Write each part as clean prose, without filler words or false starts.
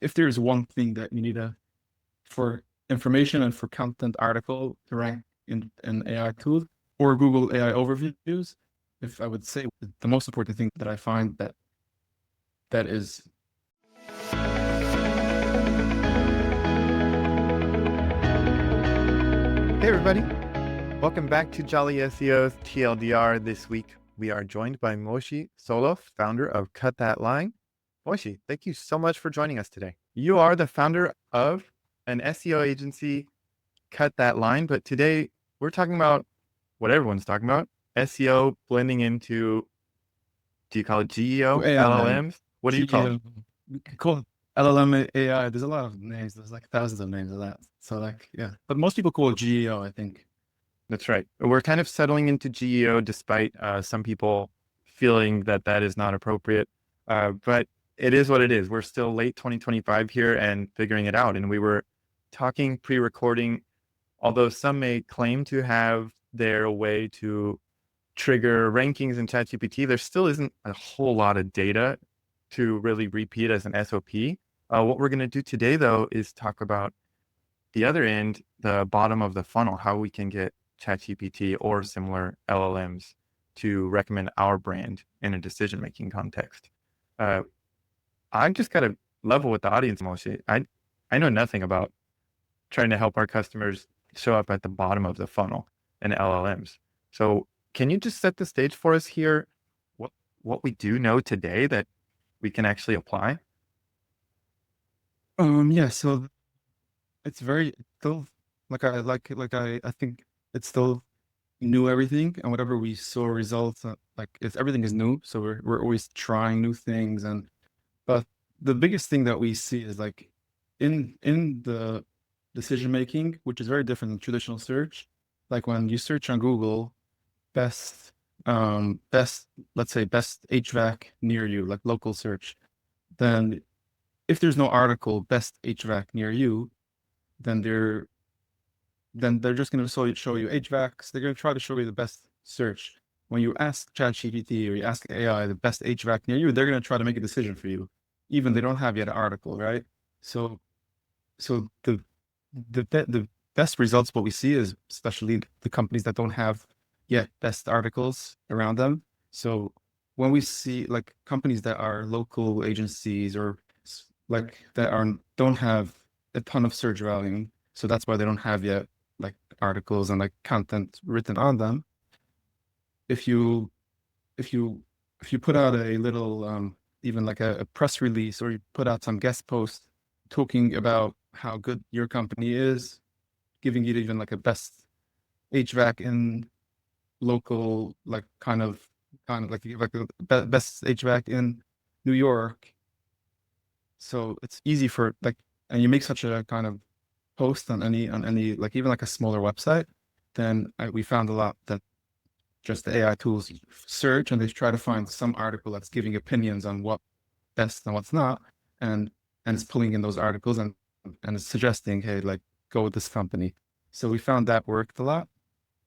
if there's one thing that you need for information and for content article to rank in AI tools or Google AI overviews, if I would say the most important thing that I find that is. Hey everybody, welcome back to Jolly SEO's TLDR. This week we are joined by Moshe Soloff, founder of Cut That Line. Moshe, thank you so much for joining us today. You are the founder of an SEO agency, Cut That Line, but today we're talking about what everyone's talking about, SEO blending into, do you call it GEO, AI, LLMs? What do you call it? GEO, we could call it LLM AI. There's a lot of names. There's like thousands of names of that. So like, yeah, but most people call it GEO, I think. That's right. We're kind of settling into GEO despite some people feeling that that is not appropriate. But it is what it is. We're still late 2025 here and figuring it out. And we were talking pre-recording, although some may claim to have their way to trigger rankings in ChatGPT, there still isn't a whole lot of data to really repeat as an SOP. What we're going to do today, though, is talk about the other end, the bottom of the funnel, how we can get ChatGPT or similar LLMs to recommend our brand in a decision-making context. I just got to level with the audience, Moshe. I know nothing about trying to help our customers show up at the bottom of the funnel in LLMs. So can you just set the stage for us here? What we do know today that we can actually apply? Yeah, so it's very still I think it's still new everything, and whatever we saw results like it's everything is new, so we're always trying new things. And but the biggest thing that we see is like in the decision making, which is very different than traditional search. Like when you search on Google, best best, let's say best HVAC near you, like local search, then if there's no article best HVAC near you, then they're just going to show you HVACs. They're going to try to show you the best search. When you ask ChatGPT or you ask AI the best HVAC near you, they're going to try to make a decision for you, even they don't have yet an article, right? So, so the best results what we see is especially the companies that don't have yet best articles around them. So when we see like companies that are local agencies or like that are don't have a ton of search volume, so that's why they don't have yet like articles and like content written on them. If you if you if you put out a little even like a press release, or you put out some guest posts talking about how good your company is, giving it even like a best HVAC in local, like kind of like a best HVAC in New York. So it's easy for like, and you make such a kind of post on any like even like a smaller website, then we found a lot that just the AI tools search and they try to find some article that's giving opinions on what best and what's not, and it's pulling in those articles and it's suggesting, hey, like go with this company. So we found that worked a lot.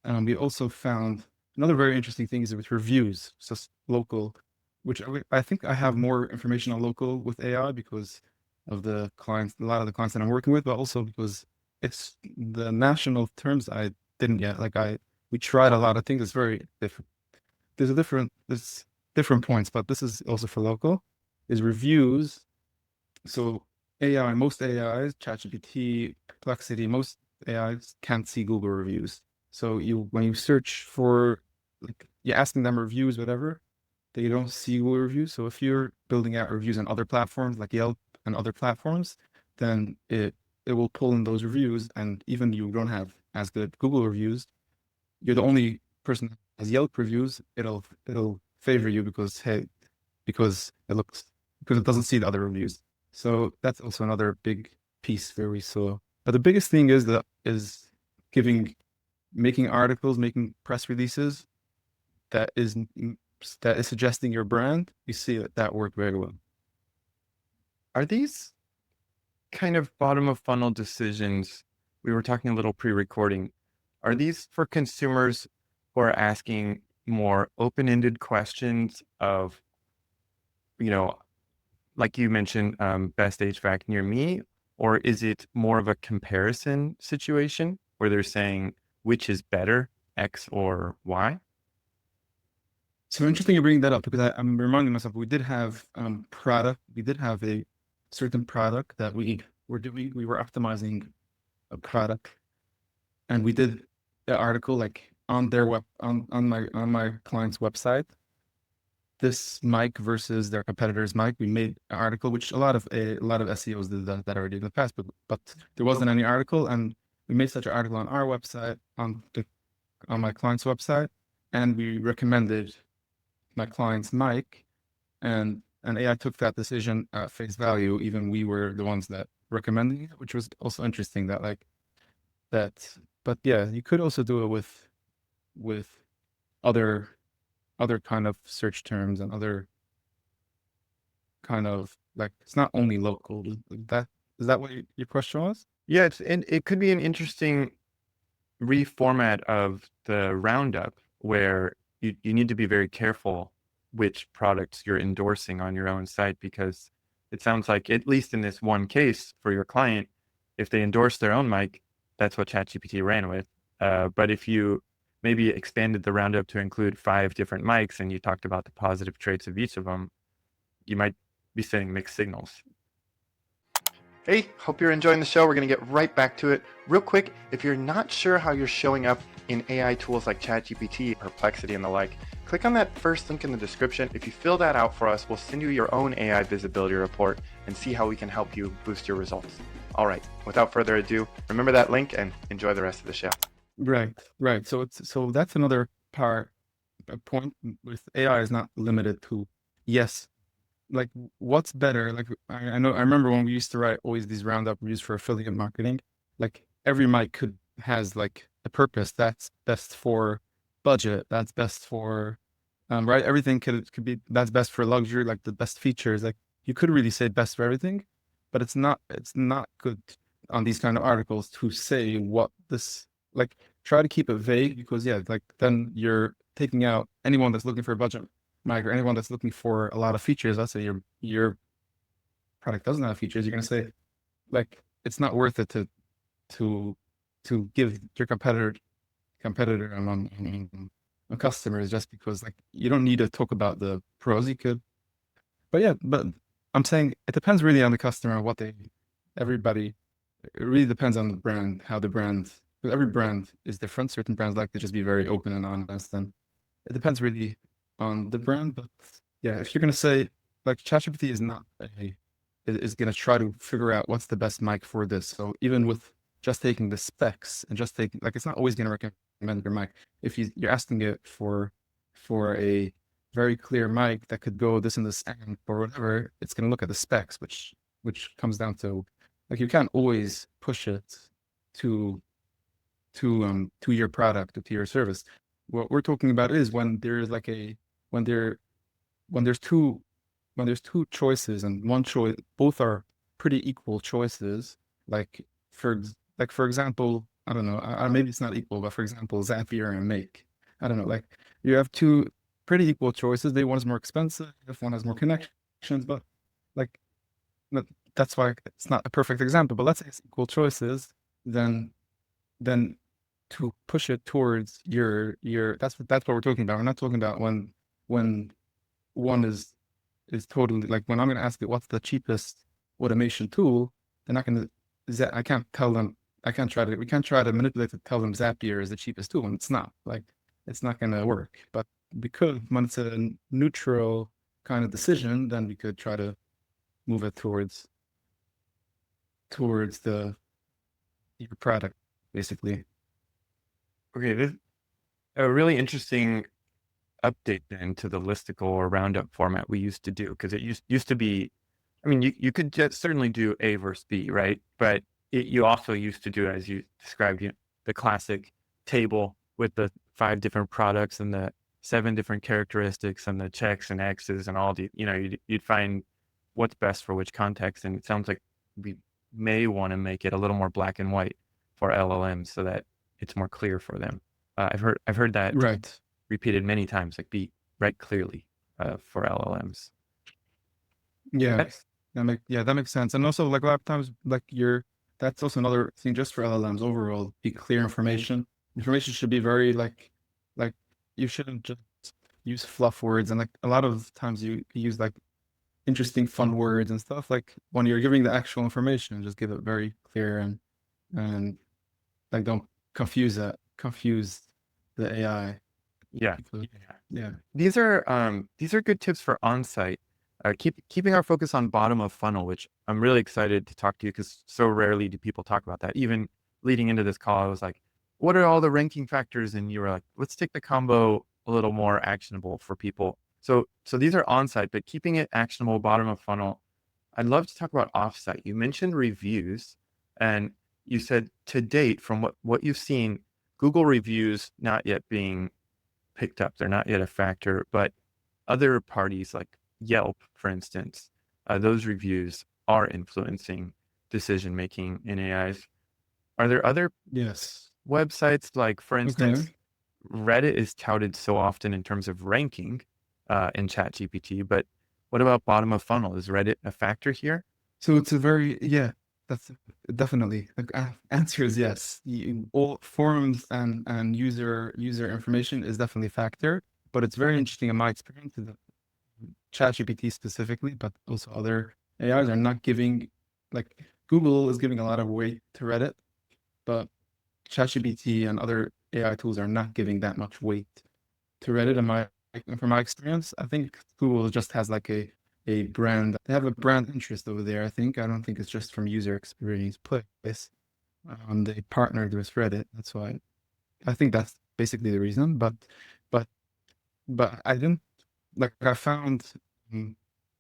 We also found another very interesting thing is with reviews, so local, which I think I have more information on local with AI because of the clients, a lot of the clients that I'm working with, but also because it's the national terms I didn't yet. We tried a lot of things. It's very different. There's different points, but this is also for local, is reviews. So AI, most AIs, ChatGPT, Perplexity, most AIs can't see Google reviews. So when you search for, like, you're asking them reviews, whatever, they don't see Google reviews. So if you're building out reviews on other platforms like Yelp and other platforms, then it will pull in those reviews. And even you don't have as good Google reviews, you're the only person that has Yelp reviews, it'll favor you because, hey, because it doesn't see the other reviews. So that's also another big piece where we saw. But the biggest thing is making articles, making press releases that is suggesting your brand. You see that worked very well. Are these kind of bottom of funnel decisions? We were talking a little pre-recording. Are these for consumers who are asking more open-ended questions of, you know, like you mentioned, best HVAC near me, or is it more of a comparison situation where they're saying which is better, X or Y? So interesting you bring that up because I'm reminding myself we did have we did have a certain product that we were doing. We were optimizing a product, and we did the article like on their web on my client's website. This mic versus their competitor's mic. We made an article, which a lot of SEOs did that already in the past, but there wasn't any article, and we made such an article on our website on my client's website, and we recommended my client's mic, and AI took that decision at face value. Even we were the ones that recommending it, which was also interesting that like that. But yeah, you could also do it with other kind of search terms and other kind of like it's not only local. That is that what your question was? Yeah, and it could be an interesting reformat of the roundup where you need to be very careful which products you're endorsing on your own site, because it sounds like, at least in this one case for your client, if they endorse their own mic, that's what ChatGPT ran with. But if you maybe expanded the roundup to include 5 different mics and you talked about the positive traits of each of them, you might be sending mixed signals. Hey, hope you're enjoying the show. We're going to get right back to it. Real quick, if you're not sure how you're showing up in AI tools like ChatGPT, Perplexity, and the like, click on that first link in the description. If you fill that out for us, we'll send you your own AI visibility report and see how we can help you boost your results. All right, without further ado, remember that link and enjoy the rest of the show. Right. So that's another part. A point with AI is not limited to yes. Like what's better? Like I know I remember when we used to write always these roundup reviews for affiliate marketing. Like every mic has like a purpose. That's best for budget. That's best for right. Everything could be that's best for luxury. Like the best features. Like you could really say best for everything, but it's not good on these kind of articles to say what this like. Try to keep it vague because yeah, like then you're taking out anyone that's looking for a budget mic or anyone that's looking for a lot of features. Let's say your product doesn't have features, you're gonna say like it's not worth it to give your competitor on customers just because like you don't need to talk about the pros. You could, but yeah, but I'm saying it depends really on the customer, what they everybody. It really depends on the brand, how the brand. Because every brand is different. Certain brands like to just be very open and honest, and it depends really on the brand. But yeah, if you're gonna say like ChatGPT is not is gonna try to figure out what's the best mic for this. So even with just taking the specs and just taking like it's not always gonna recommend your mic. If you're asking it for a very clear mic that could go this and this amp or whatever, it's gonna look at the specs, which comes down to like you can't always push it to to your product or to your service. What we're talking about is when there's like a when there when there's two choices and one choice both are pretty equal choices. Like for example, I don't know, maybe it's not equal, but for example, Zapier and Make. I don't know, like you have two pretty equal choices. They one is more expensive, if one has more connections, but like that- that's why it's not a perfect example. But let's say it's equal choices, then to push it towards your that's what we're talking about. We're not talking about when one is totally like when I'm going to ask it what's the cheapest automation tool, they're not going to. I can't tell them. I can't try to. We can't try to manipulate to tell them Zapier is the cheapest tool, and it's not. Like it's not going to work. But because when it's a neutral kind of decision, then we could try to move it towards the your product, basically. Okay, this a really interesting update then to the listicle or roundup format we used to do, because it used to be, I mean, you could just certainly do A versus B, right? But you also used to do, as you described, the classic table with the 5 different products and the 7 different characteristics and the checks and X's and all the, you'd find what's best for which context. And it sounds like we may want to make it a little more black and white for LLMs so that it's more clear for them. I've heard that Right. repeated many times, like be right clearly for LLMs. Yeah. that makes sense. And also like a lot of times like that's also another thing just for LLMs overall, be clear information. Information should be very like you shouldn't just use fluff words, and like a lot of times you use like interesting fun words and stuff. Like when you're giving the actual information, just give it very clear and like don't confuse the AI. Yeah. People, yeah. These are good tips for on-site. Keeping our focus on bottom of funnel, which I'm really excited to talk to you because so rarely do people talk about that. Even leading into this call, I was like, what are all the ranking factors? And you were like, let's take the combo a little more actionable for people. So these are on-site, but keeping it actionable, bottom of funnel. I'd love to talk about off-site. You mentioned reviews, and you said to date, from what you've seen, Google reviews not yet being picked up. They're not yet a factor, but other parties like Yelp, for instance, those reviews are influencing decision making in AIs. Are there other Yes. websites like, for instance, Okay. Reddit is touted so often in terms of ranking in ChatGPT, but what about bottom of funnel? Is Reddit a factor here? So it's a very, yeah, that's definitely the answer is yes. All forums and user information is definitely a factor, but it's very interesting in my experience that ChatGPT specifically, but also other AIs are not giving, like Google is giving a lot of weight to Reddit, but ChatGPT and other AI tools are not giving that much weight to Reddit. And from my experience, I think Google just has like a brand. They have a brand interest over there. I don't think it's just from user experience place. They partnered with Reddit. That's why I think that's basically the reason. But but I didn't like I found mm,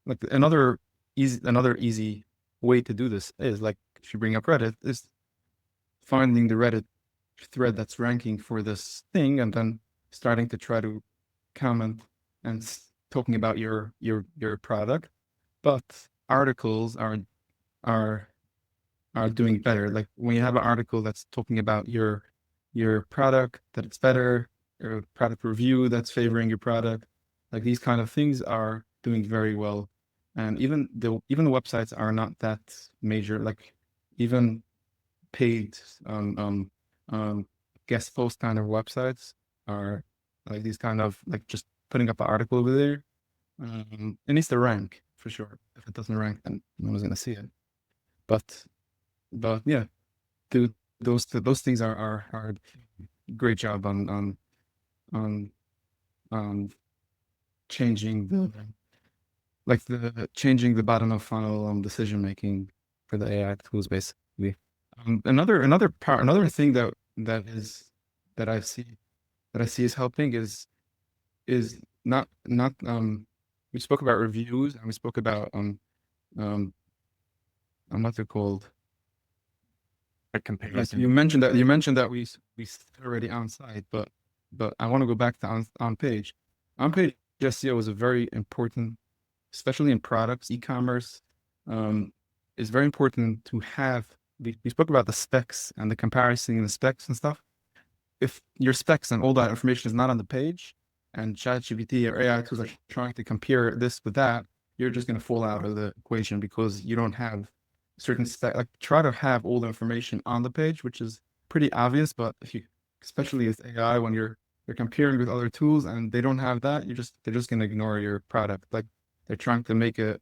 like another easy way to do this is like if you bring up Reddit is finding the Reddit thread that's ranking for this thing and then starting to try to comment and talking about your product, but articles are are doing better. Like when you have an article that's talking about your product, that it's better, your product review that's favoring your product, like these kind of things are doing very well. And even the websites are not that major. Like even paid guest post kind of websites are like these kind of like just putting up an article over there. It needs to rank for sure. If it doesn't rank, then no one's gonna see it. But yeah, dude, those things are great job on on changing the changing the bottom of funnel decision making for the AI tools basically. Another thing that I see that I see is helping is not we spoke about reviews and we spoke about um what's it called? A Like comparison. you mentioned that we already on site, but I want to go back to on page. On page SEO is a very important, especially in products, e-commerce, um, is very important to have. We spoke about the specs and the comparison and the specs and stuff. If your specs and all that information is not on the page, and ChatGPT or AI tools are trying to compare this with that, you're just going to fall out of the equation because you don't have certain spec. Like try to have all the information on the page, which is pretty obvious. But if you, especially with AI, when you're comparing with other tools and they don't have that, they're just going to ignore your product. Like they're trying to make it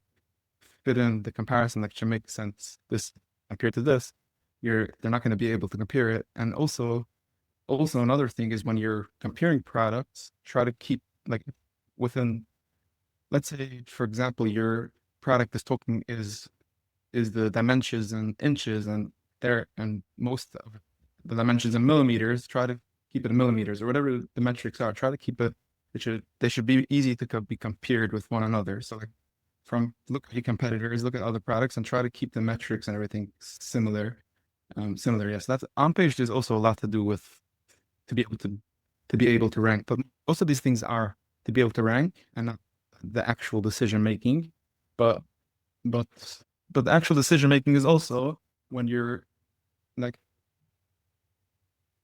fit in the comparison that should make sense. This compared to this, they're not going to be able to compare it. And also another thing is when you're comparing products, try to keep like within, let's say, for example, your product is talking is the dimensions in inches and there and most of the dimensions in millimeters, try to keep it in millimeters or whatever the metrics are. Try to keep it. They should be easy to be compared with one another. So like from look at your competitors, look at other products, and try to keep the metrics and everything similar. Similar, yes. That's on page. There's also a lot to do with to be able to be able to rank. But most of these things are to be able to rank and not the actual decision making. But but but the actual decision making is also when you're like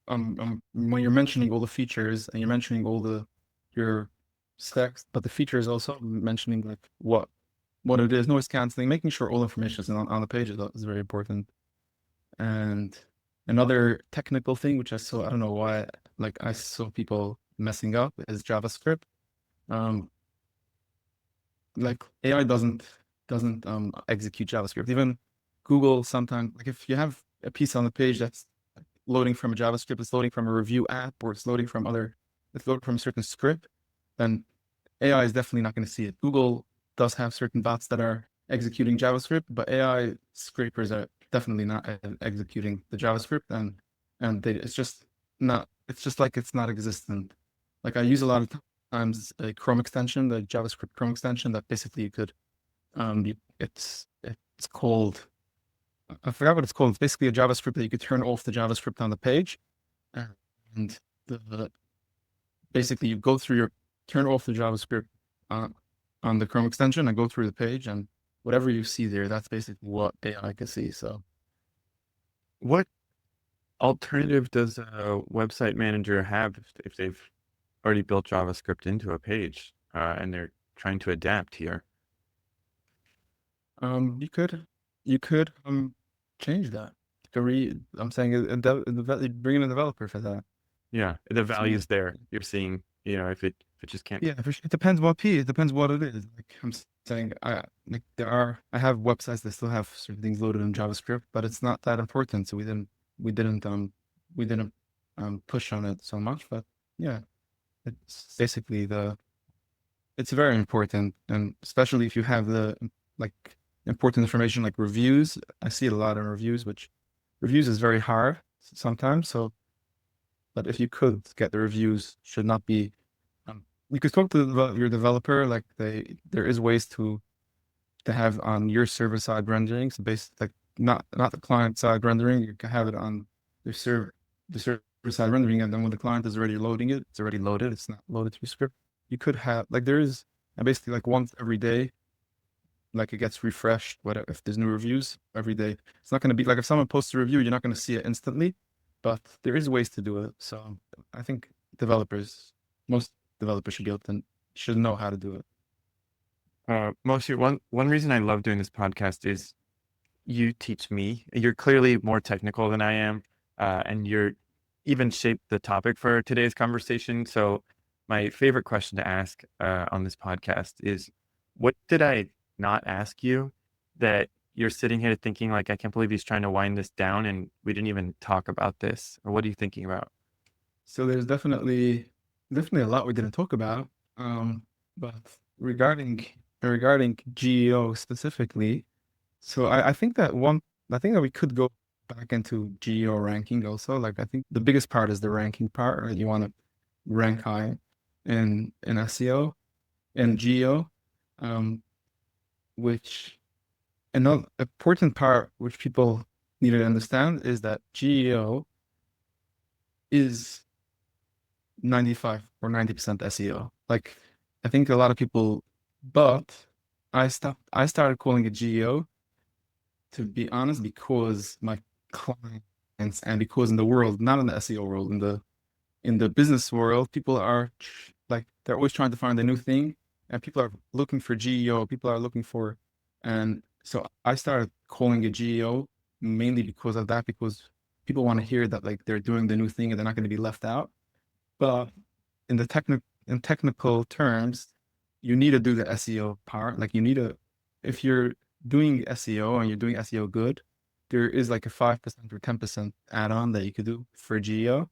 when you're mentioning all the features and you're mentioning all the your specs, but the features also mentioning like what it is, noise canceling, making sure all information is on the page is very important. And another technical thing, which I don't know why, like I saw people messing up, is JavaScript. Um, like AI doesn't execute JavaScript. Even Google sometimes, like if you have a piece on the page that's loading from a JavaScript, it's loading from a review app, or it's loading from a certain script, then AI is definitely not going to see it. Google does have certain bots that are executing JavaScript, but AI scrapers are definitely not executing the JavaScript, it's just not. It's just like it's not existent. Like I use a lot of times a Chrome extension, the JavaScript Chrome extension, that basically you could it's called, I forgot what it's called. It's basically a JavaScript that you could turn off the JavaScript on the page, and the basically you go through turn off the JavaScript uh, on the Chrome extension and go through the page, and whatever you see there, that's basically what AI can see. So What alternative does a website manager have if they've already built JavaScript into a page and they're trying to adapt here? you could change that. I'm saying bring in a developer for that. Yeah, the So value's there. You're seeing, if it just can't. yeah, for sure. It depends it depends what it is. Like I'm saying, I have websites that still have certain things loaded in JavaScript, but it's not that important. So we didn't we didn't push on it so much. But yeah, it's basically it's very important, and especially if you have the like important information like reviews. I see it a lot in reviews, which reviews is very hard sometimes. So, but if you could get the reviews, should not be. You could talk to your developer. Like there is ways to have on your server side rendering, so based like not the client side rendering. You can have it on the server side rendering, and then when the client is already loading it, it's already loaded. It's not loaded through script. You could have like there is, and basically like once every day, like it gets refreshed. Whatever, if there's new reviews every day, it's not going to be like if someone posts a review, you're not going to see it instantly, but there is ways to do it. So I think most developers should know how to do it. Moshe, one reason I love doing this podcast is you teach me. You're clearly more technical than I am, and you're even shaped the topic for today's conversation. So my favorite question to ask on this podcast is, what did I not ask you that you're sitting here thinking like, I can't believe he's trying to wind this down and we didn't even talk about this? Or what are you thinking about? So there's definitely a lot we didn't talk about. But regarding GEO specifically, so I think that we could go back into GEO ranking also. Like I think the biggest part is the ranking part, right? You want to rank high in SEO and GEO, um, which another important part which people need to understand is that GEO is 95 or 90% SEO. Like I think a lot of people, but I started calling it GEO, to be honest, because my clients and because in the world, not in the SEO world, in the business world, people are like they're always trying to find a new thing, and people are looking for GEO. People are looking for, and so I started calling it GEO mainly because of that, because people want to hear that like they're doing the new thing and they're not going to be left out. But in technical terms, you need to do the SEO part. Like if you're doing SEO and you're doing SEO good, there is like a 5% or 10% add-on that you could do for GEO.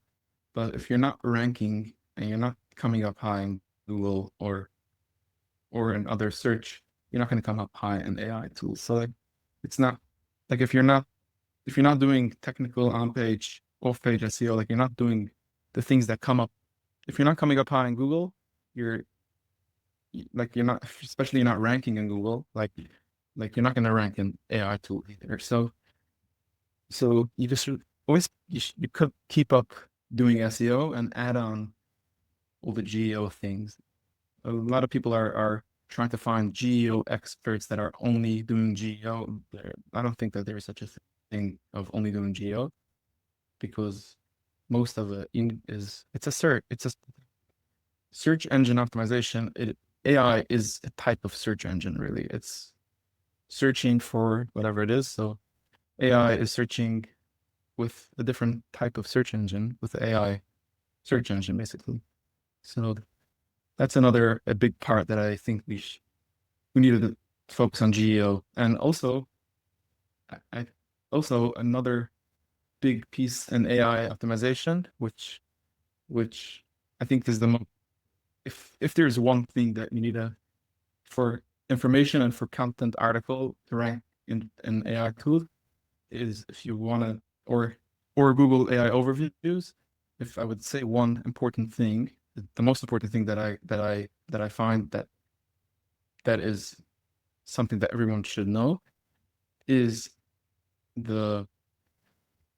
But if you're not ranking and you're not coming up high in Google or in other search, you're not going to come up high in AI tools. So like it's not like if you're not doing technical on page, off page SEO, like you're not doing the things that come up. If you're not coming up high in Google, you're you're not, especially you're not ranking in Google, like you're not going to rank in AI tool either. So you just always, you could keep up doing SEO and add on all the GEO things. A lot of people are trying to find GEO experts that are only doing GEO. I don't think that there is such a thing of only doing GEO, because most of it it's a search engine optimization. AI is a type of search engine, really. searching for whatever it is. So AI is searching with a different type of search engine, with the AI search engine, basically. So that's a big part that I think we needed to focus on GEO. And also, I also another big piece in AI optimization, which I think is the most, if there's one thing that you need for information and for content article to rank in AI tools, is if you want to, or Google AI overviews, if I would say one important thing, the most important thing that I find that is something that everyone should know is the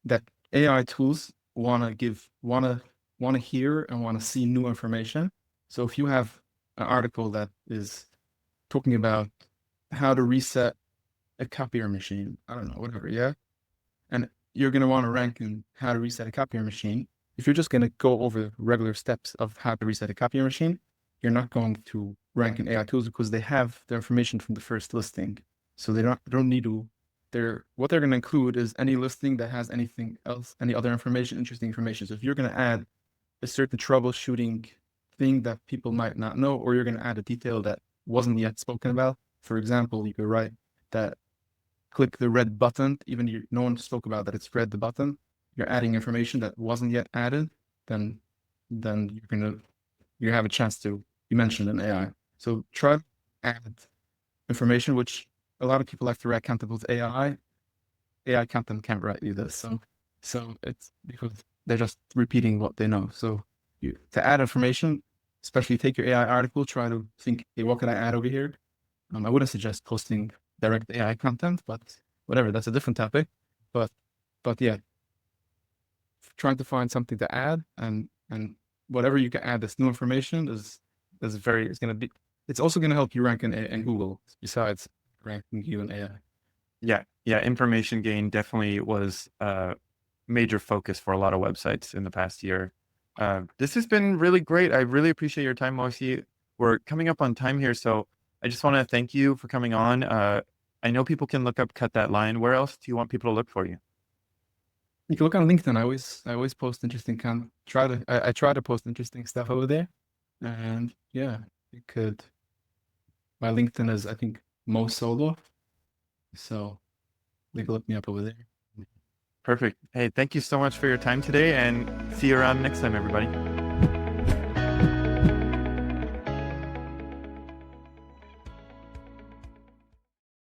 that AI tools want to hear and want to see new information. So if you have an article that is talking about how to reset a copier machine, I don't know, whatever, yeah, and you're going to want to rank in how to reset a copier machine. If you're just going to go over regular steps of how to reset a copier machine, you're not going to rank in AI tools because they have the information from the first listing. So they don't need to. What they're going to include is any listing that has anything else, any other information, interesting information. So if you're going to add a certain troubleshooting thing that people might not know, or you're going to add a detail that wasn't yet spoken about. For example, you could write that click the red button, even no one spoke about that it's red the button. You're adding information that wasn't yet added, then you have a chance to be mentioned in AI. So try to add information which a lot of people like to write accountable to AI. AI content can't write either. So it's because they're just repeating what they know. So to add information, especially take your AI article, try to think, hey, what can I add over here? I wouldn't suggest posting direct AI content, but whatever, that's a different topic. But yeah, trying to find something to add and whatever you can add this new information it's also gonna help you rank in Google besides ranking you in AI. Yeah, information gain definitely was a major focus for a lot of websites in the past year. This has been really great. I really appreciate your time, Moshe. We're coming up on time here, so I just want to thank you for coming on. I know people can look up Cut That Line. Where else do you want people to look for you? You can look on LinkedIn. I always post interesting content. I try to post interesting stuff over there. And yeah, you could my LinkedIn is I think Moshe Soloff. So you can look me up over there. Perfect. Hey, thank you so much for your time today, and see you around next time, everybody.